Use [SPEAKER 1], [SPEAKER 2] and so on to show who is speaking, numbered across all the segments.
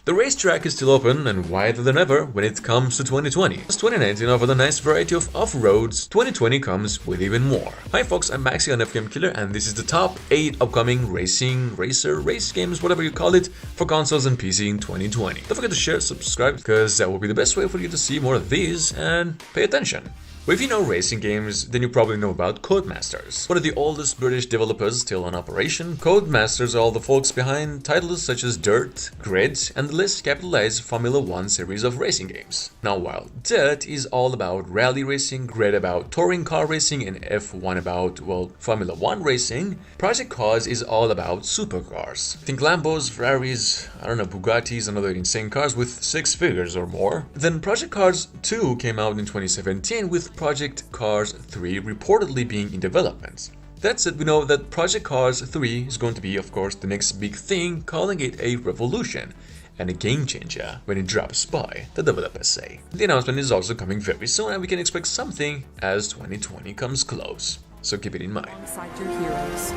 [SPEAKER 1] The racetrack is still open and wider than ever when it comes to 2020. As 2019 offered a nice variety of off-roads, 2020 comes with even more. Hi folks, I'm Maxi on FGame Killer, and this is the top 8 upcoming race games, whatever you call it, for consoles and PC in 2020. Don't forget to share, subscribe, because that will be the best way for you to see more of these and pay attention. Well, if you know racing games, then you probably know about Codemasters. One of the oldest British developers still in operation, Codemasters are all the folks behind titles such as Dirt, Grid, and the less capitalized Formula 1 series of racing games. Now, while Dirt is all about rally racing, Grid about touring car racing, and F1 about, well, Formula 1 racing, Project Cars is all about supercars. Think Lambos, Ferraris, I don't know, Bugattis, and other insane cars with 6 figures or more. Then Project Cars 2 came out in 2017 with Project Cars 3 reportedly being in development. That said, we know that Project Cars 3 is going to be, of course, the next big thing, calling it a revolution and a game changer when it drops by, the developers say. The announcement is also coming very soon, and we can expect something as 2020 comes close. So keep it in mind.
[SPEAKER 2] Alongside your heroes.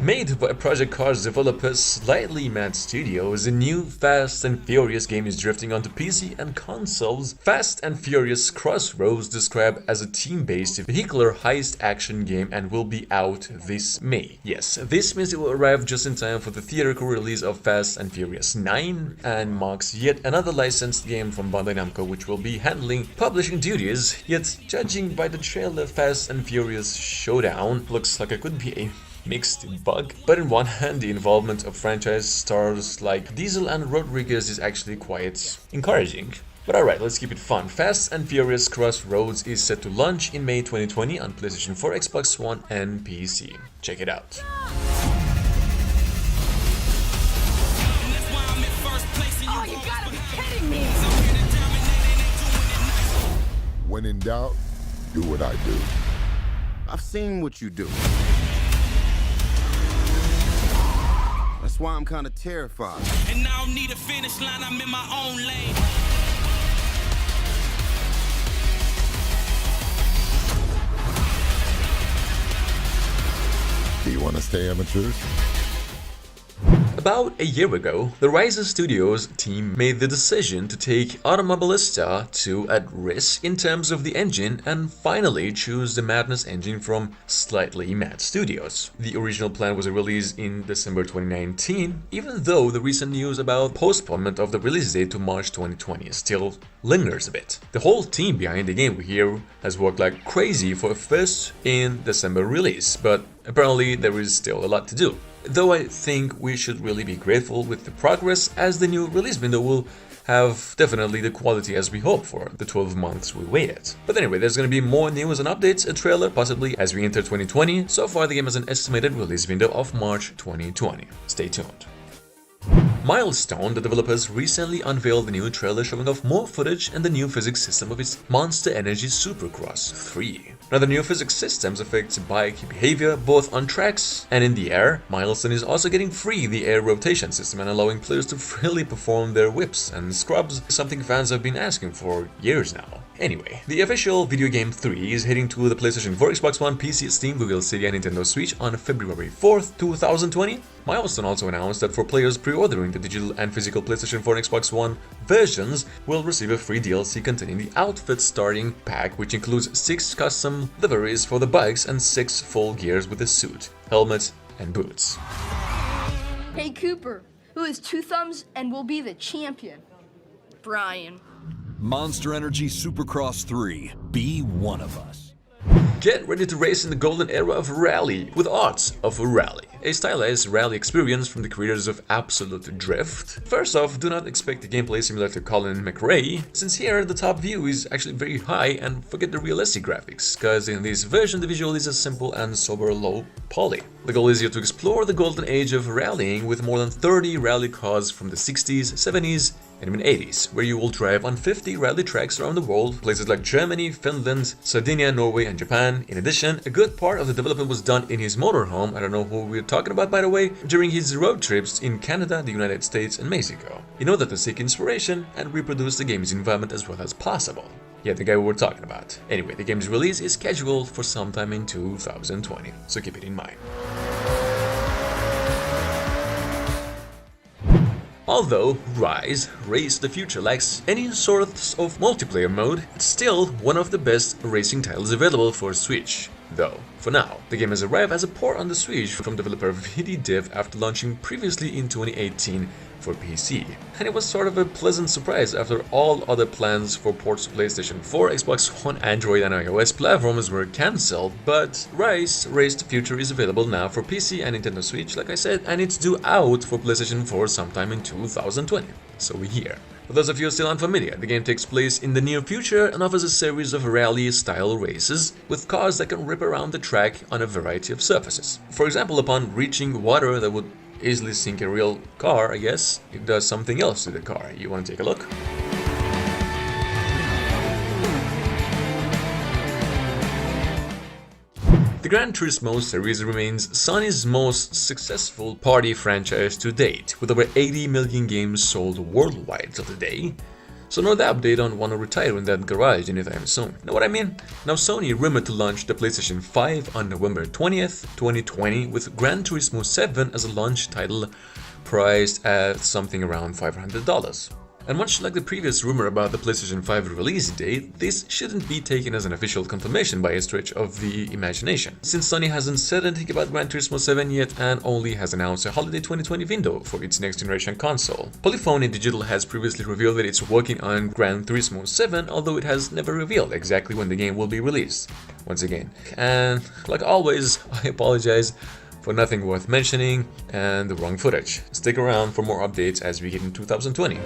[SPEAKER 1] Made by Project Cars developer Slightly Mad Studios, a new Fast and Furious game is drifting onto PC and consoles. Fast and Furious Crossroads described as a team-based vehicular heist action game and will be out this May. Yes, this means it will arrive just in time for the theatrical release of Fast and Furious 9 and marks yet another licensed game from Bandai Namco which will be handling publishing duties. Yet, judging by the trailer, Fast and Furious Showdown looks like it could be a mixed bug, but in one hand the involvement of franchise stars like Diesel and Rodriguez is actually quite encouraging. But alright, let's keep it fun. Fast and Furious Crossroads is set to launch in May 2020 on PlayStation 4, Xbox One and PC. Check it out.
[SPEAKER 2] Oh, you gotta be kidding me!
[SPEAKER 3] When in doubt, do what I do. I've seen what you do. That's why I'm kind of terrified.
[SPEAKER 4] And I don't need a finish line, I'm in my own lane.
[SPEAKER 3] Do you want to stay amateurs?
[SPEAKER 1] About a year ago, the Rise Studios team made the decision to take Automobilista 2 at risk in terms of the engine and finally choose the Madness engine from Slightly Mad Studios. The original plan was a release in December 2019, even though the recent news about postponement of the release date to March 2020 still lingers a bit. The whole team behind the game we hear has worked like crazy for a first in December release, but apparently there is still a lot to do. Though I think we should really be grateful with the progress, as the new release window will have definitely the quality as we hope for the 12 months we waited. But anyway, there's gonna be more news and updates, a trailer possibly as we enter 2020. So far the game has an estimated release window of March 2020. Stay tuned. Milestone, the developers, recently unveiled a new trailer showing off more footage and the new physics system of its Monster Energy Supercross 3. Now, the new physics systems affect bike behavior both on tracks and in the air. Milestone is also getting free the air rotation system and allowing players to freely perform their whips and scrubs, something fans have been asking for years now. Anyway, the official video game 3 is heading to the PlayStation 4, Xbox One, PC, Steam, Google Stadia, and Nintendo Switch on February 4th, 2020. Milestone also announced that for players pre-ordering the digital and physical PlayStation 4 and Xbox One versions will receive a free DLC containing the outfit starting pack, which includes 6 custom liveries for the bikes and 6 full gears with a suit, helmet, and boots.
[SPEAKER 5] Hey Cooper, who has 2 thumbs and will be the champion? Brian.
[SPEAKER 6] Monster Energy Supercross 3. Be one of us.
[SPEAKER 1] Get ready to race in the golden era of rally with odds of a rally. a stylized rally experience from the creators of Absolute Drift. First off, do not expect the gameplay similar to Colin McRae, since here the top view is actually very high, and forget the realistic graphics, cause in this version the visual is a simple and sober low poly. The goal is here to explore the golden age of rallying with more than 30 rally cars from the 60s, 70s, and even 80s, where you will drive on 50 rally tracks around the world, places like Germany, Finland, Sardinia, Norway, and Japan. In addition, a good part of the development was done in his motorhome, I don't know who we're talking about by the way, during his road trips in Canada, the United States, and Mexico, in order to seek inspiration and reproduce the game's environment as well as possible. Yeah, the guy we were talking about. Anyway, the game's release is scheduled for sometime in 2020, so keep it in mind. Although Rise Race the Future lacks any sort of multiplayer mode, it's still one of the best racing titles available for Switch. Though, for now, the game has arrived as a port on the Switch from developer VD after launching previously in 2018 for PC. And it was sort of a pleasant surprise after all other plans for ports to PlayStation 4, Xbox One, Android and iOS platforms were cancelled, but Rise Race the Future is available now for PC and Nintendo Switch, like I said, and it's due out for PlayStation 4 sometime in 2020. So we're here. For those of you still unfamiliar, the game takes place in the near future and offers a series of rally-style races with cars that can rip around the track on a variety of surfaces. For example, upon reaching water that would easily sink a real car, I guess, it does something else to the car. You want to take a look? The Gran Turismo series remains Sony's most successful party franchise to date, with over 80 million games sold worldwide till today. So no update on one to retire in that garage anytime soon. Know what I mean? Now Sony rumored to launch the PlayStation 5 on November 20th, 2020 with Gran Turismo 7 as a launch title priced at something around $500. And much like the previous rumor about the PlayStation 5 release date, this shouldn't be taken as an official confirmation by a stretch of the imagination, since Sony hasn't said anything about Gran Turismo 7 yet and only has announced a holiday 2020 window for its next generation console. Polyphony Digital has previously revealed that it's working on Gran Turismo 7, although it has never revealed exactly when the game will be released. Once again, and like always, I apologize for nothing worth mentioning and the wrong footage. Stick around for more updates as we get in 2020.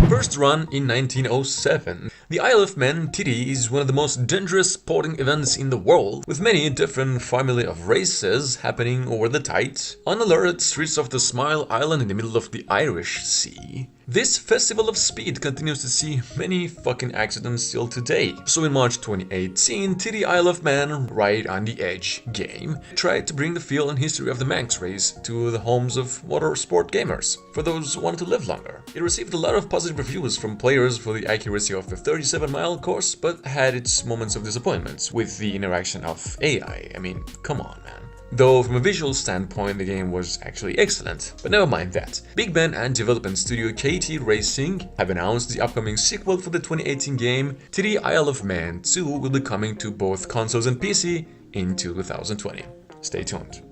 [SPEAKER 1] First run in 1907. The Isle of Man TD is one of the most dangerous sporting events in the world, with many different family of races happening over the tide on alerted streets of the Smile Island in the middle of the Irish Sea. This festival of speed continues to see many fucking accidents still today. So in March 2018, TD Isle of Man Ride on the Edge game tried to bring the feel and history of the Manx race to the homes of motorsport gamers, for those who wanted to live longer. It received a lot of positive reviews from players for the accuracy of the 37-mile course, but had its moments of disappointments with the interaction of AI. I mean, come on, man. Though from a visual standpoint the game was actually excellent. But never mind that. Big Ben and development studio KT Racing have announced the upcoming sequel for the 2018 game, TD Isle of Man 2, will be coming to both consoles and PC in 2020. Stay tuned.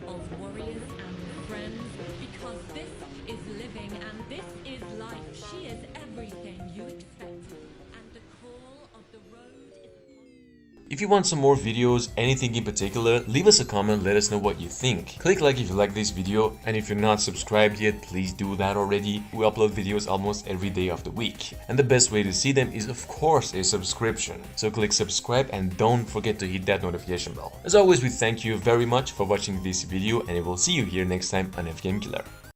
[SPEAKER 7] Of warriors and friends, because this is living and this is life. She is everything you expect, and the call of the road is upon.
[SPEAKER 1] If you want some more videos, anything in particular, leave us a comment, let us know what you think. Click like if you like this video, and if you're not subscribed yet, please do that already. We upload videos almost every day of the week. And the best way to see them is of course a subscription. So click subscribe and don't forget to hit that notification bell. As always, we thank you very much for watching this video, and we will see you here next time on FGame Killer.